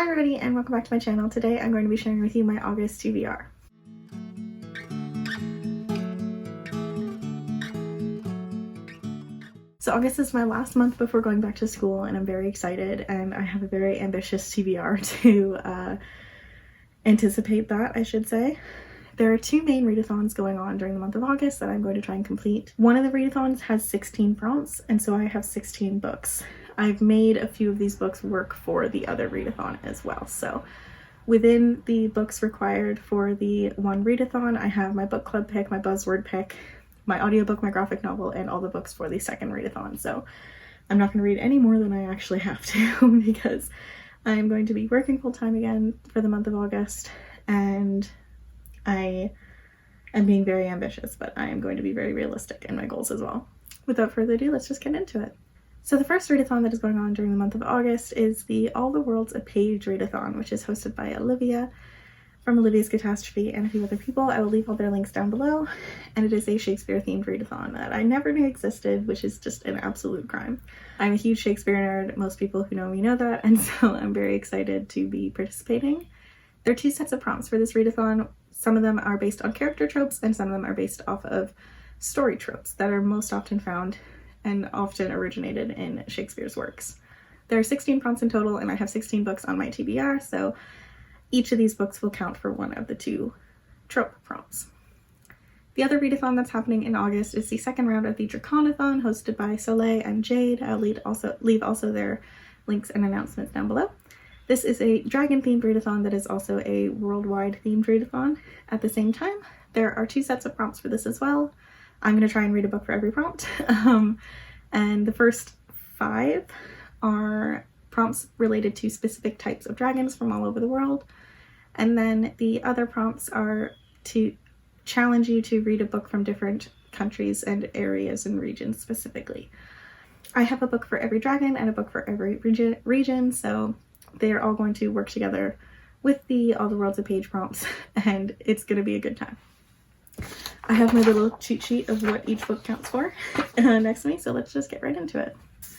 Hi everybody and welcome back to my channel. Today I'm going to be sharing with you my August TBR. So August is my last month before going back to school and I'm very excited, and I have a very ambitious TBR to anticipate that, I should say. There are two main readathons going on during the month of August that I'm going to try and complete. One of the readathons has 16 prompts, and so I have 16 books. I've made a few of these books work for the other readathon as well. So within the books required for the one readathon, I have my book club pick, my buzzword pick, my audiobook, my graphic novel, and all the books for the second readathon. So I'm not going to read any more than I actually have to because I'm going to be working full-time again for the month of August, and I am being very ambitious, but I am going to be very realistic in my goals as well. Without further ado, let's just get into it. So the first readathon that is going on during the month of August is the All the Worlds a Page readathon, which is hosted by Olivia from Olivia's Catastrophe and a few other people. I will leave all their links down below, and it is a Shakespeare-themed readathon that I never knew existed, which is just an absolute crime. I'm a huge Shakespeare nerd. Most people who know me know that, and so I'm very excited to be participating. There are two sets of prompts for this readathon. Some of them are based on character tropes, and some of them are based off of story tropes that are most often found and often originated in Shakespeare's works. There are 16 prompts in total, and I have 16 books on my TBR, so each of these books will count for one of the two trope prompts. The other readathon that's happening in August is the second round of the Draconathon, hosted by Soleil and Jade. I'll leave also their links and announcements down below. This is a dragon-themed readathon that is also a worldwide themed readathon. At the same time, there are two sets of prompts for this as well. I'm going to try and read a book for every prompt. And the first 5 are prompts related to specific types of dragons from all over the world. And then the other prompts are to challenge you to read a book from different countries and areas and regions specifically. I have a book for every dragon and a book for every region, so they are all going to work together with the All the Worlds a Page prompts, and it's going to be a good time. I have my little cheat sheet of what each book counts for next to me, so let's just get right into it.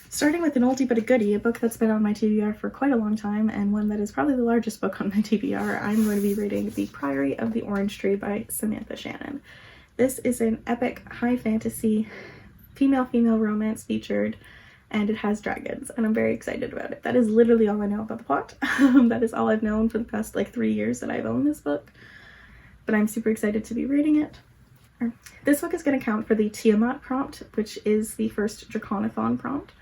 Starting with an oldie but a goodie, a book that's been on my TBR for quite a long time, and one that is probably the largest book on my TBR, I'm going to be reading The Priory of the Orange Tree by Samantha Shannon. This is an epic high fantasy female-female romance featured, and it has dragons, and I'm very excited about it. That is literally all I know about the plot. That is all I've known for the past 3 years that I've owned this book, but I'm super excited to be reading it. This book is going to count for the Tiamat prompt, which is the first Draconathon prompt,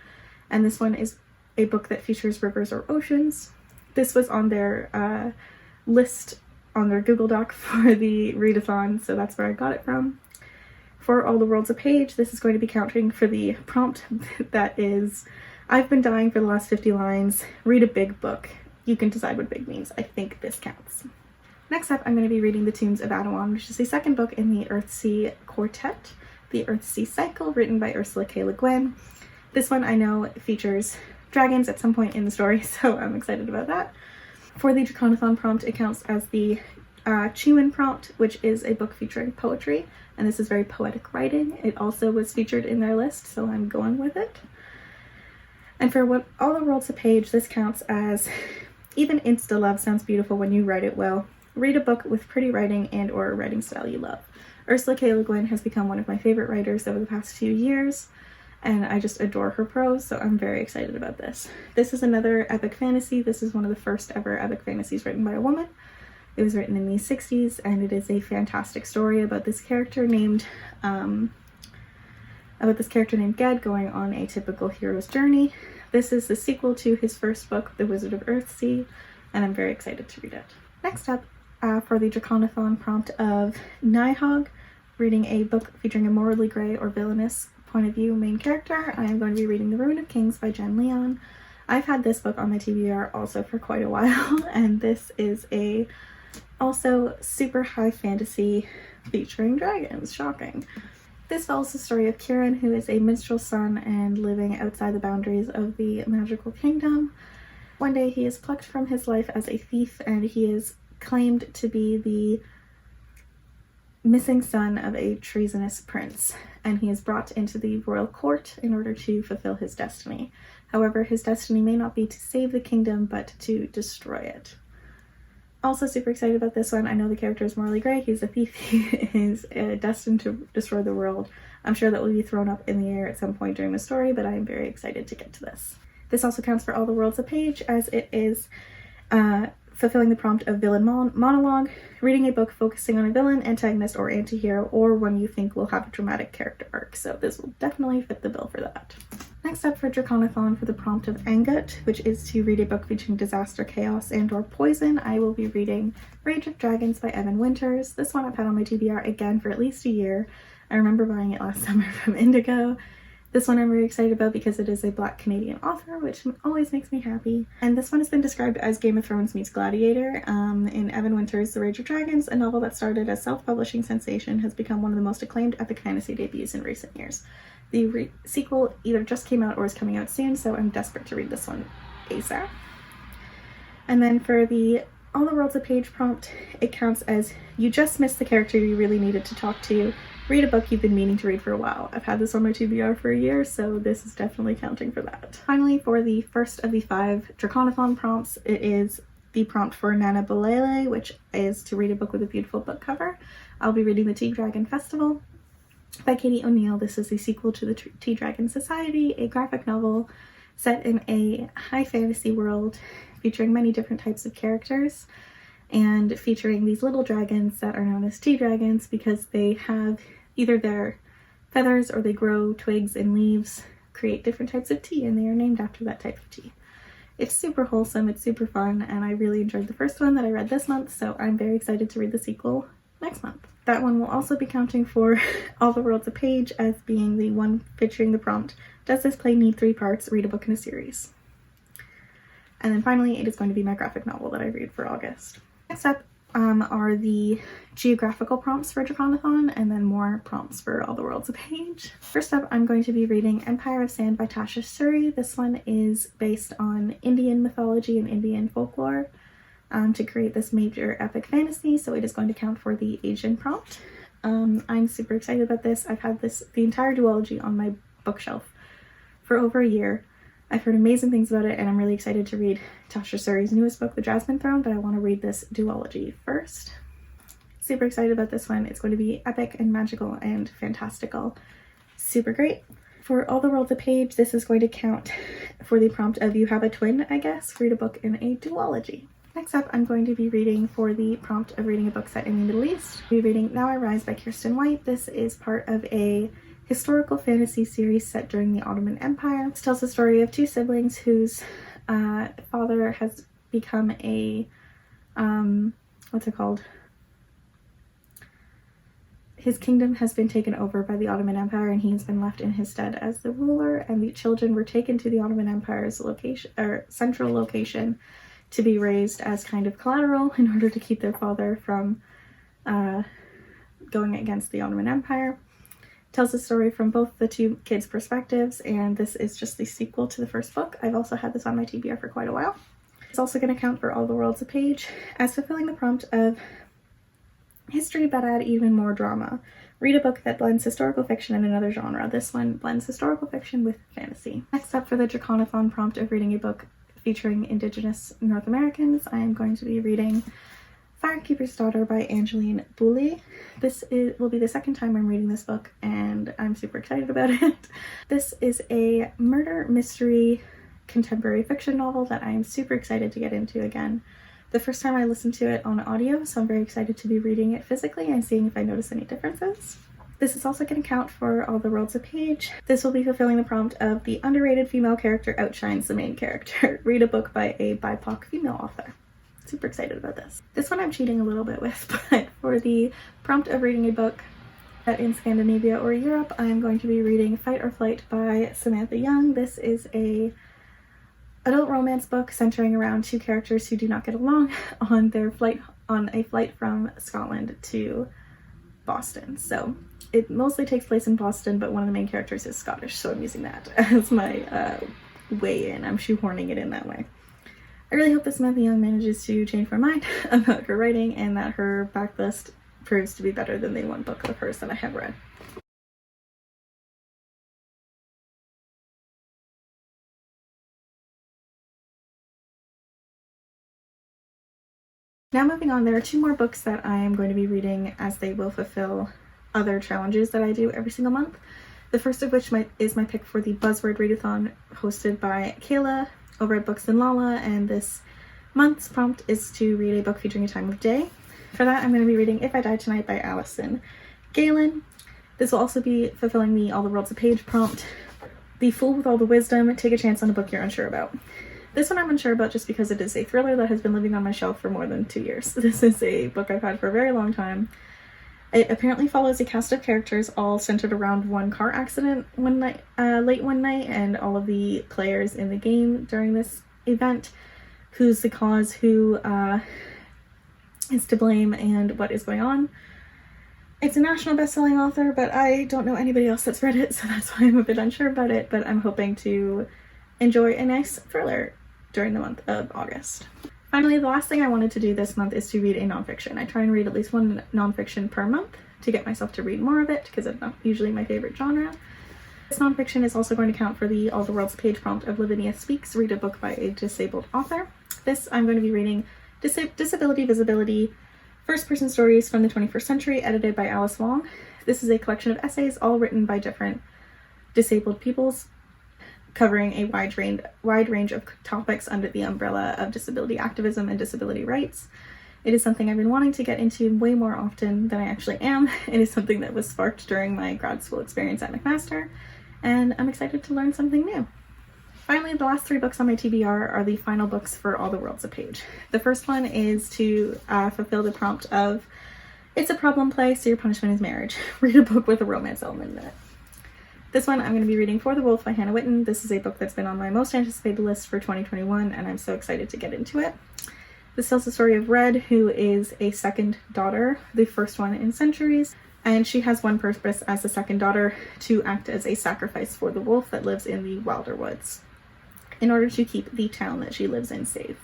and this one is a book that features rivers or oceans. This was on their list on their Google Doc for the readathon, so that's where I got it from. For All the Worlds a Page, this is going to be counting for the prompt that is, I've been dying for the last 50 lines, read a big book. You can decide what big means. I think this counts. Next up, I'm going to be reading The Tombs of Adawan, which is the second book in the Earthsea Quartet, the Earthsea Cycle, written by Ursula K. Le Guin. This one I know features dragons at some point in the story, so I'm excited about that. For the Draconathon prompt, it counts as the Chiwin prompt, which is a book featuring poetry, and this is very poetic writing. It also was featured in their list, so I'm going with it. And for what All the Worlds a Page, this counts as even insta-love sounds beautiful when you write it well. Read a book with pretty writing and or a writing style you love. Ursula K. Le Guin has become one of my favorite writers over the past few years, and I just adore her prose, so I'm very excited about this. This is another epic fantasy. This is one of the first ever epic fantasies written by a woman. It was written in the 60s, and it is a fantastic story about this character named Ged going on a typical hero's journey. This is the sequel to his first book, The Wizard of Earthsea, and I'm very excited to read it. Next up, for the Draconathon prompt of Nihog, reading a book featuring a morally grey or villainous point of view main character, I am going to be reading The Ruin of Kings by Jen Leon. I've had this book on my TBR also for quite a while, and this is a also super high fantasy featuring dragons. Shocking. This follows the story of Kieran, who is a minstrel's son and living outside the boundaries of the magical kingdom. One day he is plucked from his life as a thief, and he is claimed to be the missing son of a treasonous prince, and he is brought into the royal court in order to fulfill his destiny. However, his destiny may not be to save the kingdom, but to destroy it. Also super excited about this one. I know the character is morally gray. He's a thief. He is destined to destroy the world. I'm sure that will be thrown up in the air at some point during the story, but I am very excited to get to this. This also counts for All the Worlds a Page, as it is fulfilling the prompt of villain monologue, reading a book focusing on a villain, antagonist, or anti-hero, or one you think will have a dramatic character arc. So this will definitely fit the bill for that. Next up for Draconathon, for the prompt of Angut, which is to read a book featuring disaster, chaos, and or poison, I will be reading Rage of Dragons by Evan Winters. This one I've had on my TBR again for at least a year. I remember buying it last summer from Indigo. This one I'm very excited about because it is a Black Canadian author, which always makes me happy. And this one has been described as Game of Thrones meets Gladiator. In Evan Winters' The Rage of Dragons, a novel that started as self-publishing sensation, has become one of the most acclaimed epic fantasy debuts in recent years. The sequel either just came out or is coming out soon, so I'm desperate to read this one ASAP. And then for the All the Worlds a Page prompt, it counts as you just missed the character you really needed to talk to. Read a book you've been meaning to read for a while. I've had this on my TBR for a year, so this is definitely counting for that. Finally, for the first of the 5 Draconathon prompts, it is the prompt for Nana Balele, which is to read a book with a beautiful book cover. I'll be reading The Tea Dragon Festival by Katie O'Neill. This is the sequel to The Tea Dragon Society, a graphic novel set in a high fantasy world featuring many different types of characters and featuring these little dragons that are known as tea dragons because they have either their feathers or they grow twigs and leaves, create different types of tea, and they are named after that type of tea. It's super wholesome, it's super fun, and I really enjoyed the first one that I read this month, so I'm very excited to read the sequel next month. That one will also be counting for All the Worlds a Page as being the one featuring the prompt, does this play need 3 parts? Read a book in a series. And then finally, it is going to be my graphic novel that I read for August. Next up are the geographical prompts for Draconathon, and then more prompts for All the Worlds a Page. First up, I'm going to be reading Empire of Sand by Tasha Suri. This one is based on Indian mythology and Indian folklore to create this major epic fantasy, so it is going to count for the Asian prompt. I'm super excited about this. I've had the entire duology on my bookshelf for over a year. I've heard amazing things about it, and I'm really excited to read Tasha Suri's newest book, The Jasmine Throne, but I want to read this duology first. Super excited about this one. It's going to be epic and magical and fantastical. Super great. For All the Worlds a Page, this is going to count for the prompt of you have a twin, I guess. Read a book in a duology. Next up, I'm going to be reading for the prompt of reading a book set in the Middle East. I'll be reading Now I Rise by Kirsten White. This is part of a historical fantasy series set during the Ottoman Empire. This tells the story of 2 siblings whose father has become a, what's it called? His kingdom has been taken over by the Ottoman Empire, and he's been left in his stead as the ruler, and the children were taken to the Ottoman Empire's location, or central location, to be raised as kind of collateral in order to keep their father from going against the Ottoman Empire. Tells the story from both the 2 kids' perspectives, and this is just the sequel to the first book. I've also had this on my TBR for quite a while. It's also going to count for All the Worlds a Page as fulfilling the prompt of history but add even more drama. Read a book that blends historical fiction and another genre. This one blends historical fiction with fantasy. Next up, for the Draconathon prompt of reading a book featuring Indigenous North Americans, I am going to be reading Firekeeper's Daughter by Angeline Booley. This will be the second time I'm reading this book, and I'm super excited about it. This is a murder mystery contemporary fiction novel that I am super excited to get into again. The first time I listened to it on audio, so I'm very excited to be reading it physically and seeing if I notice any differences. This is also going to count for All the Worlds a Page. This will be fulfilling the prompt of the underrated female character outshines the main character. Read a book by a BIPOC female author. Super excited about this. This one I'm cheating a little bit with, but for the prompt of reading a book set in Scandinavia or Europe, I'm going to be reading Fight or Flight by Samantha Young. This is a adult romance book centering around 2 characters who do not get along on a flight from Scotland to Boston. So it mostly takes place in Boston, but one of the main characters is Scottish, so I'm using that as my way in. I'm shoehorning it in that way. I really hope that Samantha Young manages to change my mind about her writing and that her backlist proves to be better than the one book of hers that I have read. Now moving on, there are 2 more books that I am going to be reading as they will fulfill other challenges that I do every single month. The first of which is my pick for the Buzzword Readathon hosted by Kayla over at Books and Lala, and this month's prompt is to read a book featuring a time of day. For that, I'm going to be reading If I Die Tonight by Allison Galen. This will also be fulfilling the All the World's a Page prompt. The Fool with All the Wisdom, take a chance on a book you're unsure about. This one I'm unsure about just because it is a thriller that has been living on my shelf for more than 2 years. This is a book I've had for a very long time. It apparently follows a cast of characters all centered around one car accident late one night, and all of the players in the game during this event, who's the cause, who is to blame, and what is going on. It's a national best-selling author, but I don't know anybody else that's read it, so that's why I'm a bit unsure about it, but I'm hoping to enjoy a nice thriller during the month of August. Finally, the last thing I wanted to do this month is to read a nonfiction. I try and read at least one nonfiction per month to get myself to read more of it, because it's not usually my favorite genre. This nonfiction is also going to count for the All the World's Page prompt of Lavinia Speaks, read a book by a disabled author. This I'm going to be reading Disability Visibility, First-Person Stories from the 21st Century, edited by Alice Wong. This is a collection of essays all written by different disabled peoples, covering a wide range of topics under the umbrella of disability activism and disability rights. It is something I've been wanting to get into way more often than I actually am. It is something that was sparked during my grad school experience at McMaster, and I'm excited to learn something new. Finally, the last 3 books on my TBR are the final books for All the World's a Page. The first one is to fulfill the prompt of It's a Problem Play, so your punishment is marriage. Read a book with a romance element in it. This one I'm going to be reading For the Wolf by Hannah Witten. This is a book that's been on my most anticipated list for 2021, and I'm so excited to get into it. This tells the story of Red, who is a second daughter, the first one in centuries, and she has one purpose as the second daughter: to act as a sacrifice for the wolf that lives in the wilder woods, in order to keep the town that she lives in safe.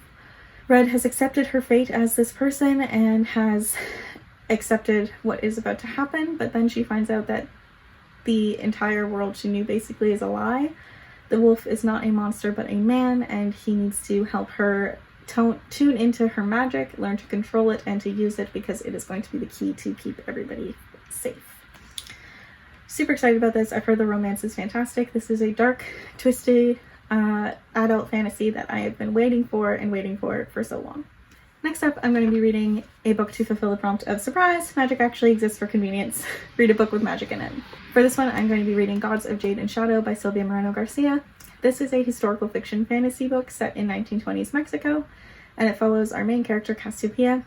Red has accepted her fate as this person and has accepted what is about to happen, but then she finds out that the entire world she knew basically is a lie. The wolf is not a monster but a man, and he needs to help her tune into her magic, learn to control it, and to use it, because it is going to be the key to keep everybody safe. Super excited about this. I've heard the romance is fantastic. This is a dark, twisted adult fantasy that I have been waiting for for so long. Next up, I'm going to be reading a book to fulfill the prompt of surprise, magic actually exists for convenience. Read a book with magic in it. For this one, I'm going to be reading Gods of Jade and Shadow by Sylvia Moreno Garcia. This is a historical fiction fantasy book set in 1920s Mexico, and it follows our main character, Cassiopeia,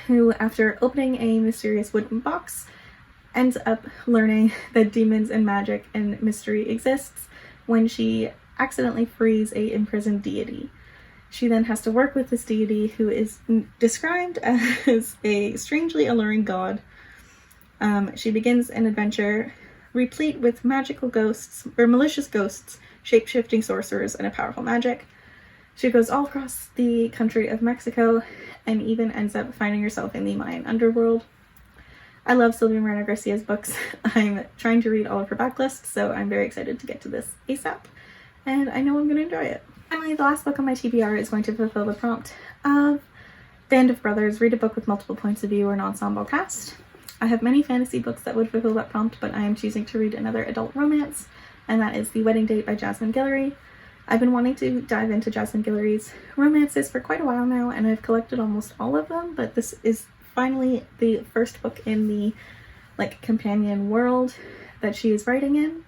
who, after opening a mysterious wooden box, ends up learning that demons and magic and mystery exists when she accidentally frees a imprisoned deity. She then has to work with this deity, who is described as a strangely alluring god. She begins an adventure replete with magical ghosts, or malicious ghosts, shape-shifting sorcerers, and a powerful magic. She goes all across the country of Mexico, and even ends up finding herself in the Mayan underworld. I love Sylvia Moreno Garcia's books. I'm trying to read all of her backlist, so I'm very excited to get to this ASAP, and I know I'm going to enjoy it. Finally, the last book on my TBR is going to fulfill the prompt of Band of Brothers, read a book with multiple points of view or an ensemble cast. I have many fantasy books that would fulfill that prompt, but I am choosing to read another adult romance, and that is The Wedding Date by Jasmine Guillory. I've been wanting to dive into Jasmine Guillory's romances for quite a while now, and I've collected almost all of them, but this is finally the first book in the companion world that she is writing in.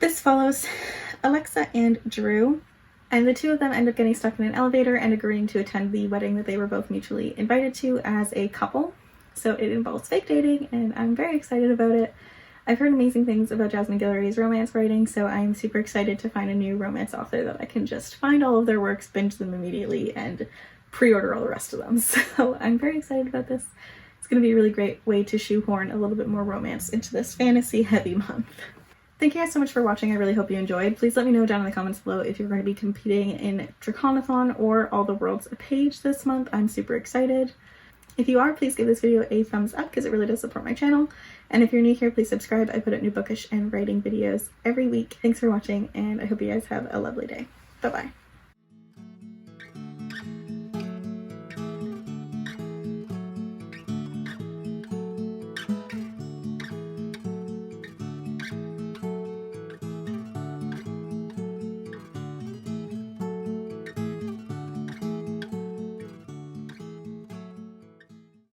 This follows Alexa and Drew, and the two of them end up getting stuck in an elevator and agreeing to attend the wedding that they were both mutually invited to as a couple. So it involves fake dating, and I'm very excited about it. I've heard amazing things about Jasmine Guillory's romance writing, so I'm super excited to find a new romance author that I can just find all of their works, binge them immediately, and pre-order all the rest of them. So I'm very excited about this. It's going to be a really great way to shoehorn a little bit more romance into this fantasy-heavy month. Thank you guys so much for watching. I really hope you enjoyed. Please let me know down in the comments below if you're going to be competing in Draconathon or All the World's a Page this month. I'm super excited. If you are, please give this video a thumbs up because it really does support my channel. And if you're new here, please subscribe. I put out new bookish and writing videos every week. Thanks for watching, and I hope you guys have a lovely day. Bye-bye.